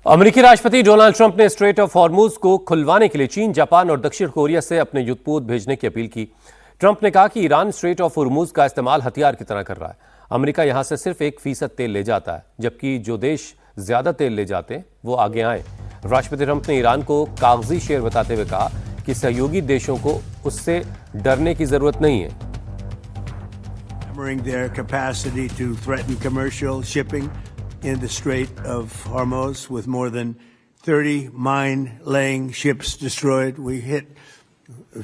अमेरिकी राष्ट्रपति Donald Trump ने स्ट्रेट ऑफ हॉर्मुज को खुलवाने के लिए चीन, जापान और दक्षिण कोरिया से अपने युद्धपोत भेजने की अपील की। ट्रंप ने कहा कि ईरान स्ट्रेट ऑफ हॉर्मुज का इस्तेमाल हथियार की तरह कर रहा है। अमेरिका यहां से सिर्फ 1% तेल ले जाता है, जबकि जो देश ज्यादा तेल ले जाते हैं वो आगे आए। राष्ट्रपति ट्रंप ने ईरान को कागजी शेर बताते हुए कहा कि सहयोगी देशों को उससे डरने की जरूरत नहीं है। Their capacity to threaten commercial shipping in the Strait of Hormuz with more than 30 mine-laying ships destroyed. We hit,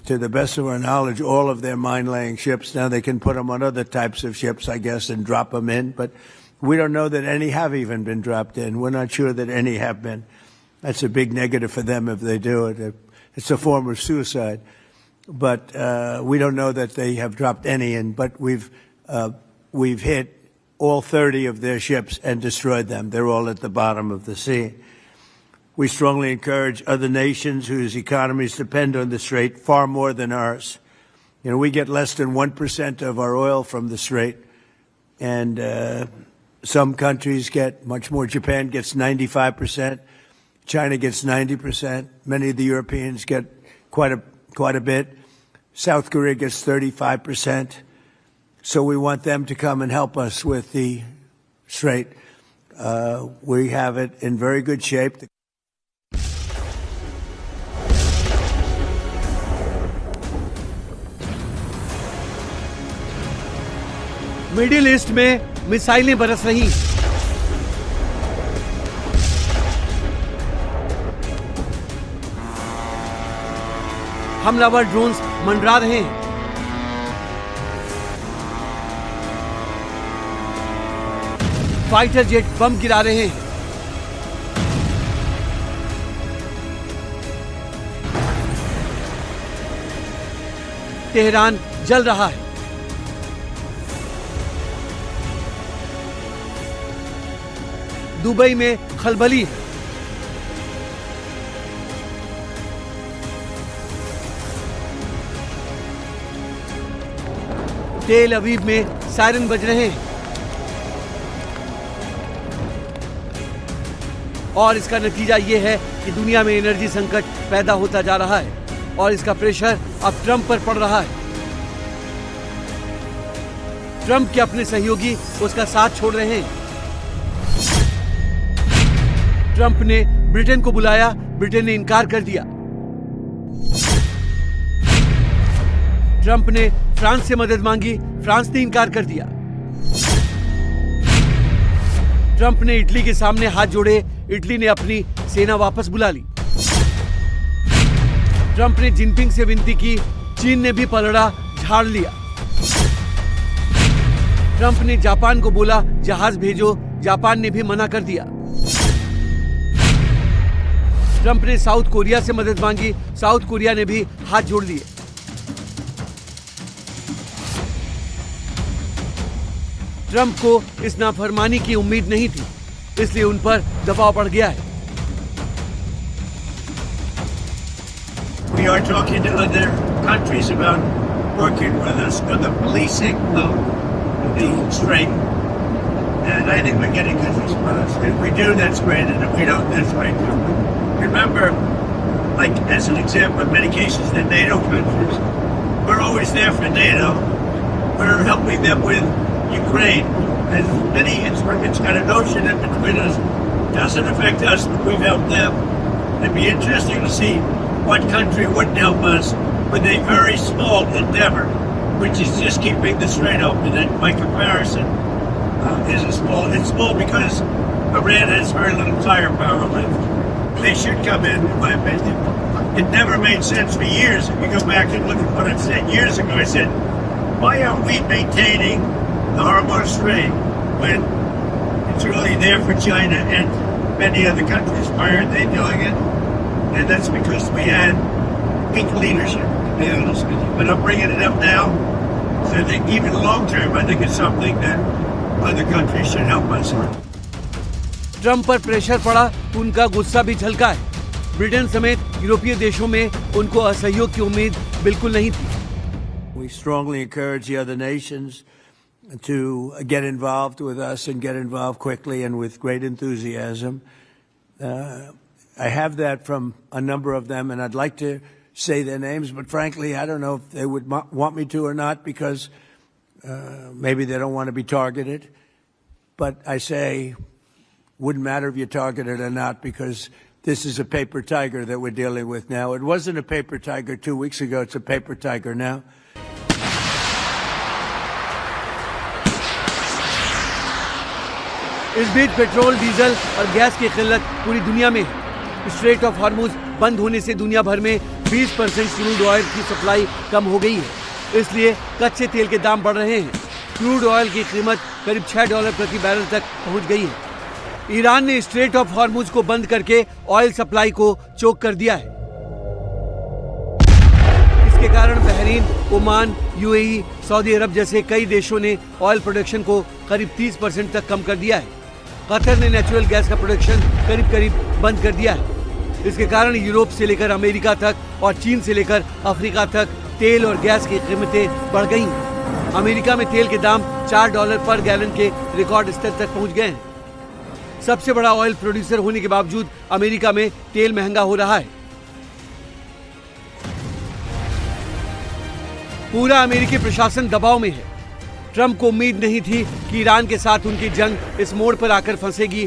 to the best of our knowledge, all of their mine-laying ships. Now they can put them on other types of ships, I guess, and drop them in. But we don't know that any have even been dropped in. We're not sure that any have been. That's a big negative for them if they do it. It's a form of suicide. But we don't know that they have dropped any in. But we've hit all 30 of their ships and destroyed them. They're all at the bottom of the sea. We strongly encourage other nations whose economies depend on the Strait far more than ours. You know, we get less than 1% of our oil from the Strait, and some countries get much more. Japan gets 95%. China gets 90%. Many of the Europeans get quite a bit. South Korea gets 35%. So we want them to come and help us with the Strait. We have it in very good shape. Middle east में मिसाइलें बरस रही। हमलावर drones मंडरा रहे हैं। Fighter jet बम गिरा रहे हैं। तेहरान जल रहा है। दुबई में खलबली है। तेल अवीव में सायरन बज रहे हैं। और इसका नतीजा यह है कि दुनिया में एनर्जी संकट पैदा होता जा रहा है और इसका प्रेशर अब ट्रंप पर पड़ रहा है। ट्रंप के अपने सहयोगी उसका साथ छोड़ रहे हैं। ट्रंप ने ब्रिटेन को बुलाया, ब्रिटेन ने इनकार कर दिया। ट्रंप ने फ्रांस से मदद मांगी, फ्रांस ने इनकार कर दिया। ट्रंप ने इटली के सामने हाथ जोड़े, इटली ने अपनी सेना वापस बुला ली। ट्रंप ने जिनपिंग से विनती की, चीन ने भी पलड़ा झाड़ लिया। ट्रंप ने जापान को बोला जहाज भेजो, जापान ने भी मना कर दिया। ट्रंप ने साउथ कोरिया से मदद मांगी, साउथ कोरिया ने भी हाथ जोड़ लिए। ट्रंप को इस नाफरमानी की उम्मीद नहीं थी, इसलिए उन पर दबाव बढ़ गया है। We are talking to other countries about working with us for the policing of the Strait, and I think we're getting good response. If we do, that's great, and if we don't, that's right too. Remember, like as an example, in many cases, the NATO countries, we're always there for NATO. We're helping them with Ukraine, and many instruments got a notion that between us doesn't affect us, but we've helped them. It'd be interesting to see what country wouldn't help us with a very small endeavor, which is just keeping the Strait open. And by comparison, it's small because Iran has very little firepower left. They should come in my opinion. It never made sense for years. If you go back and look at what I said years ago, I said, why aren't we maintaining the Hormuz Strait when it's really there for China and many other countries? Why aren't they doing it? And that's because we had weak leadership, to be honest with you. But I'm bringing it up now. So I think even long term, I think it's something that other countries should help us with. Trump पर pressure पड़ा तो उनका गुस्सा भी झलका है। Britain समेत यूरोपीय देशों में उनको असहयोग की उम्मीद बिल्कुल नहीं थी। We strongly encourage the other nations to get involved with us and get involved quickly and with great enthusiasm. I have that from a number of them, and I'd like to say their names, but frankly, I don't know if they would want me to or not, because maybe they don't want to be targeted. But I say, wouldn't matter if you're targeted or not, because this is a paper tiger that we're dealing with now. It wasn't a paper tiger 2 weeks ago. It's a paper tiger now. इस बीच petrol, diesel और gas की किल्लत पूरी दुनिया में है। Straight of Hormuz बंद होने से दुनिया भर में 20% क्रूड ऑयल की सप्लाई कम हो गई है। इसलिए कच्चे तेल के दाम बढ़ रहे हैं। क्रूड ऑयल की कीमत करीब $6 प्रति बैरल तक पहुंच गई है। ईरान ने स्ट्रेट ऑफ हॉर्मुज को बंद करके ऑयल सप्लाई को चोक कर दिया है। इसके कारण बहरीन, ओमान, यूएई, सऊदी अरब जैसे कई देशों ने ऑयल प्रोडक्शन को करीब 30% तक कम कर दिया है। कतर ने नेचुरल गैस का प्रोडक्शन करीब बंद कर दिया है। इसके कारण यूरोप से लेकर अमेरिका तक और चीन से लेकर अफ्रीका तक तेल और गैस की कीमतें बढ़ गई। अमेरिका में तेल के दाम $4 पर गैलन के रिकॉर्ड स्तर तक पहुंच गए हैं। सबसे बड़ा ऑयल प्रोड्यूसर होने के बावजूद अमेरिका में तेल महंगा हो रहा है। पूरा अमेरिकी प्रशासन दबाव में है। ट्रंप को उम्मीद नहीं थी कि ईरान के साथ उनकी जंग इस मोड़ पर आकर फंसेगी।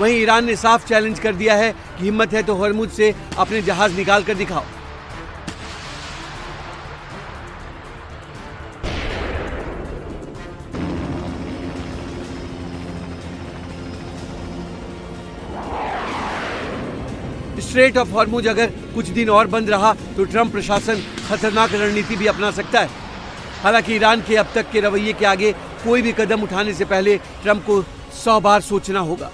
वहीं ईरान ने साफ चैलेंज कर दिया है कि हिम्मत है तो हॉर्मुज से अपने जहाज निकाल कर दिखाओ। स्ट्रेट ऑफ हॉर्मुज अगर कुछ दिन और बंद रहा तो ट्रंप प्रशासन खतरनाक रणनीति भी अपना सकता है। हालांकि ईरान के अब तक के रवैये के आगे कोई भी कदम उठाने से पहले ट्रंप को 100 बार सोचना होगा।